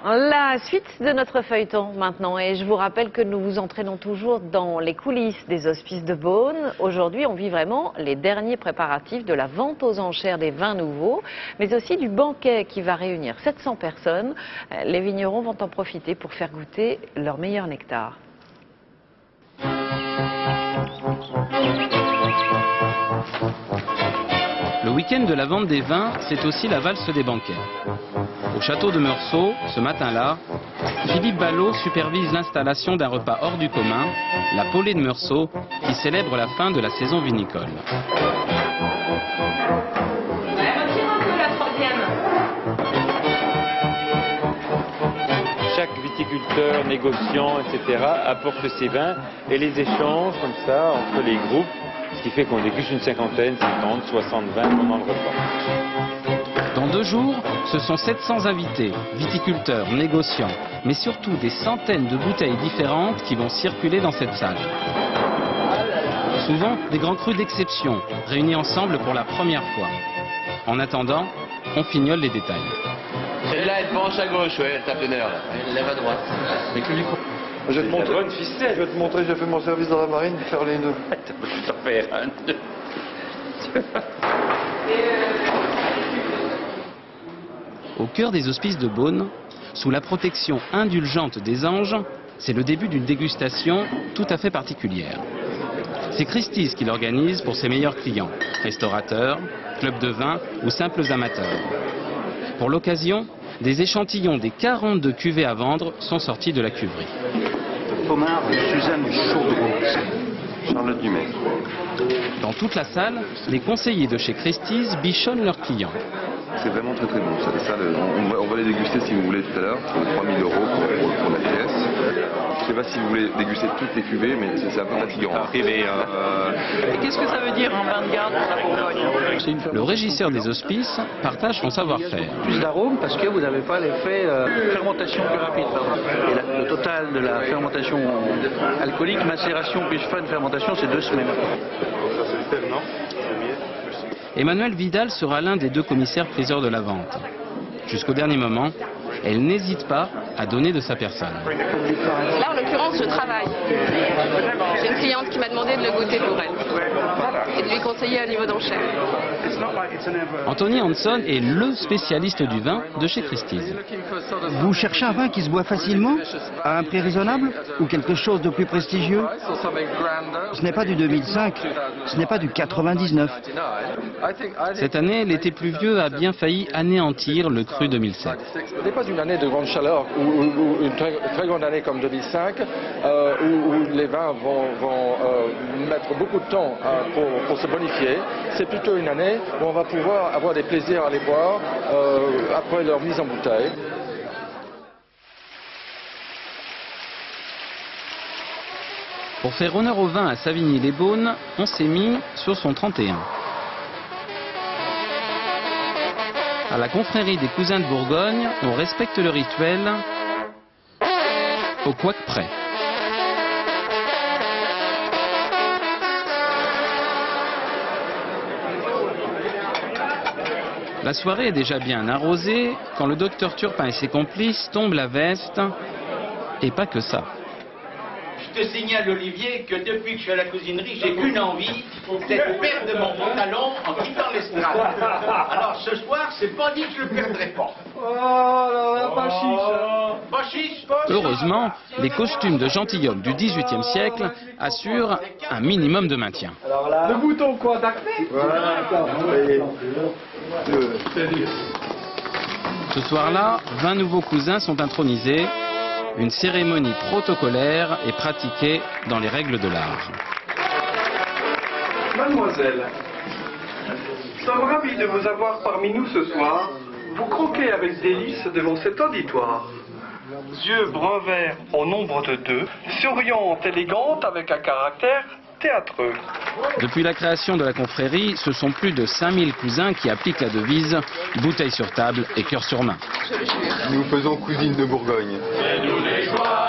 La suite de notre feuilleton maintenant, et je vous rappelle que nous vous entraînons toujours dans les coulisses des hospices de Beaune. Aujourd'hui, on vit vraiment les derniers préparatifs de la vente aux enchères des vins nouveaux, mais aussi du banquet qui va réunir 700 personnes. Les vignerons vont en profiter pour faire goûter leur meilleur nectar. Le week-end de la vente des vins, c'est aussi la valse des banquets. Au château de Meursault, ce matin-là, Philippe Ballot supervise l'installation d'un repas hors du commun, la Paulée de Meursault, qui célèbre la fin de la saison vinicole. Chaque viticulteur, négociant, etc. apporte ses vins et les échange comme ça entre les groupes, ce qui fait qu'on déguste une cinquantaine, 50, 60 vins pendant le repas. Dans 2 jours, ce sont 700 invités, viticulteurs, négociants, mais surtout des centaines de bouteilles différentes qui vont circuler dans cette salle. Souvent, des grands crus d'exception, réunis ensemble pour la première fois. En attendant, on fignole les détails. Celle-là, elle penche à gauche, ouais, elle tape une heure. Elle lève à droite. Avec le micro. Je vais te montrer, j'ai fait mon service dans la marine, faire les nœuds. Je t'en fais un nœud. Au cœur des hospices de Beaune, sous la protection indulgente des anges, c'est le début d'une dégustation tout à fait particulière. C'est Christie's qui l'organise pour ses meilleurs clients, restaurateurs, clubs de vin ou simples amateurs. Pour l'occasion, des échantillons des 42 cuvées à vendre sont sortis de la cuverie. Pommard, Suzanne Chaudreau, Charlotte Dumais. Dans toute la salle, les conseillers de chez Christie's bichonnent leurs clients. C'est vraiment très très bon. On va les déguster si vous voulez tout à l'heure. 3 000 € pour la pièce. Je ne sais pas si vous voulez déguster toutes les cuvées, mais c'est un peu fatigant. Et qu'est-ce que ça veut dire en vin de garde pour la Bourgogne? Le régisseur des hospices partage son savoir-faire. Plus d'arômes parce que vous n'avez pas l'effet fermentation plus rapide. Et le total de la fermentation alcoolique, macération plus fin de fermentation, c'est 2 semaines. Emmanuel Vidal sera l'un des 2 commissaires priseurs de la vente. Jusqu'au dernier moment, elle n'hésite pas à donner de sa personne. Là, en l'occurrence, je travaille. J'ai une cliente qui m'a demandé de le goûter pour elle et de lui conseiller un niveau d'enchère. Anthony Hanson est le spécialiste du vin de chez Christie's. Vous cherchez un vin qui se boit facilement, à un prix raisonnable, ou quelque chose de plus prestigieux? Ce n'est pas du 2005, ce n'est pas du 99. Cette année, l'été pluvieux a bien failli anéantir le cru 2007. Ce n'est pas une année de grande chaleur ou une très grande année comme 2005 où les vins vont mettre beaucoup de temps pour se bonifier. C'est plutôt une année où on va pouvoir avoir des plaisirs à les boire après leur mise en bouteille. Pour faire honneur au vin à Savigny-les-Beaunes, on s'est mis sur son 31. À la confrérie des cousins de Bourgogne, on respecte le rituel au couac près. La soirée est déjà bien arrosée quand le docteur Turpin et ses complices tombent la veste, et pas que ça. Je te signale, Olivier, que depuis que je suis à la cousinerie, j'ai qu'une envie, c'est de perdre mon pantalon en quittant l'estrade. Alors ce soir, c'est pas dit que je le perdrai pas. Oh là, pas chiche. Pas chiche. Heureusement, les costumes de gentilhomme du XVIIIe siècle assurent un minimum de maintien. Alors là, le bouton contacté. Voilà, Ce soir-là, 20 nouveaux cousins sont intronisés. Une cérémonie protocolaire est pratiquée dans les règles de l'art. Mademoiselle, nous sommes ravis de vous avoir parmi nous ce soir. Vous croquez avec délice devant cet auditoire. Yeux brun vert au nombre de 2, souriante, élégante avec un caractère théâtreux. Depuis la création de la confrérie, ce sont plus de 5000 cousins qui appliquent la devise « bouteille sur table et cœur sur main ». Nous faisons cousine de Bourgogne. Et nous les soirs.